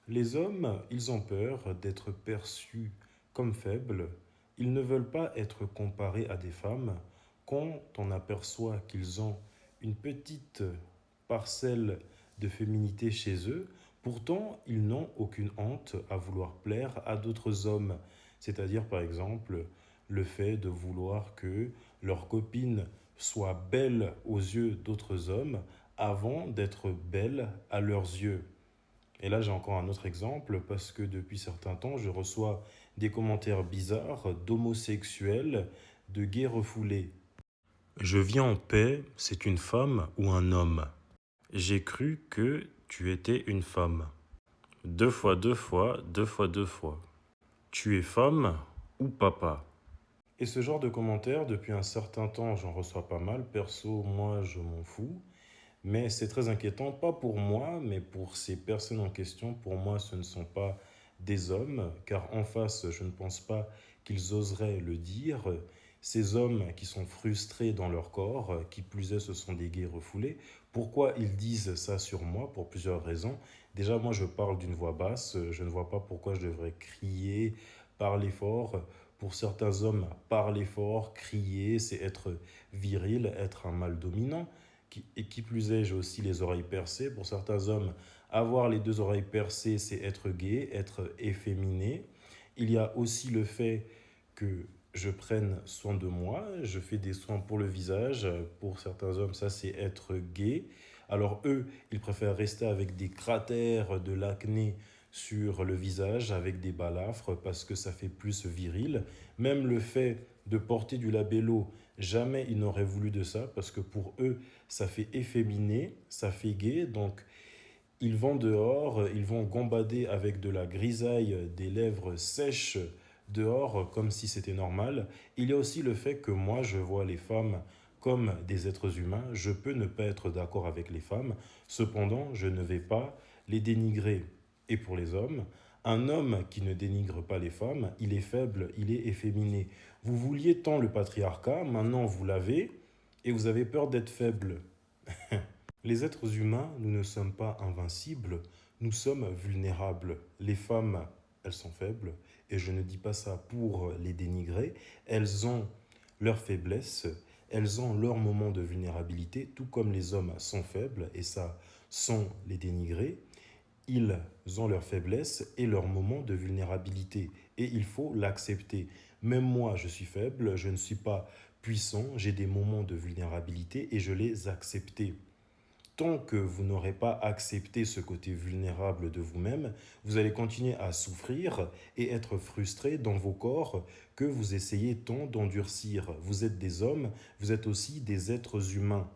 Les hommes, ils ont peur d'être perçus comme faibles. Ils ne veulent pas être comparés à des femmes. Quand on aperçoit qu'ils ont une petite parcelle de féminité chez eux, pourtant ils n'ont aucune honte à vouloir plaire à d'autres hommes. C'est-à-dire par exemple le fait de vouloir que leur copine soit belle aux yeux d'autres hommes avant d'être belle à leurs yeux. Et là, j'ai encore un autre exemple parce que depuis certains temps, je reçois des commentaires bizarres d'homosexuels, de gays refoulés. Je vis en paix, c'est une femme ou un homme. J'ai cru que tu étais une femme. Deux fois, deux fois, deux fois, deux fois. Tu es femme ou papa? Et ce genre de commentaires, depuis un certain temps, j'en reçois pas mal. Perso, moi, je m'en fous. Mais c'est très inquiétant, pas pour moi, mais pour ces personnes en question. Pour moi, ce ne sont pas des hommes, car en face, je ne pense pas qu'ils oseraient le dire. Ces hommes qui sont frustrés dans leur corps, qui plus est, ce sont des gays refoulés. Pourquoi ils disent ça sur moi? Pour plusieurs raisons. Déjà, moi, je parle d'une voix basse. Je ne vois pas pourquoi je devrais crier, parler fort. Pour certains hommes, parler fort, crier, c'est être viril, être un mâle dominant. Et qui plus est, j'ai aussi les oreilles percées. Pour certains hommes, avoir les deux oreilles percées, c'est être gay, être efféminé. Il y a aussi le fait que je prenne soin de moi. Je fais des soins pour le visage. Pour certains hommes, ça, c'est être gay. Alors eux, ils préfèrent rester avec des cratères de l'acné sur le visage, avec des balafres, parce que ça fait plus viril. Même le fait de porter du labello, jamais ils n'auraient voulu de ça, parce que pour eux, ça fait efféminé, ça fait gay, donc ils vont dehors, ils vont gambader avec de la grisaille, des lèvres sèches dehors, comme si c'était normal. Il y a aussi le fait que moi, je vois les femmes comme des êtres humains. Je peux ne pas être d'accord avec les femmes, cependant, je ne vais pas les dénigrer. Et pour les hommes, un homme qui ne dénigre pas les femmes, il est faible, il est efféminé. Vous vouliez tant le patriarcat, maintenant vous l'avez, et vous avez peur d'être faible. Les êtres humains, nous ne sommes pas invincibles, nous sommes vulnérables. Les femmes, elles sont faibles, et je ne dis pas ça pour les dénigrer, elles ont leurs faiblesses, elles ont leurs moments de vulnérabilité, tout comme les hommes sont faibles, et ça, sans les dénigrer, ils ont leurs faiblesses et leurs moments de vulnérabilité, et il faut l'accepter. Même moi, je suis faible, je ne suis pas puissant, j'ai des moments de vulnérabilité, et je les accepte. Tant que vous n'aurez pas accepté ce côté vulnérable de vous-même, vous allez continuer à souffrir et être frustré dans vos corps que vous essayez tant d'endurcir. Vous êtes des hommes, vous êtes aussi des êtres humains.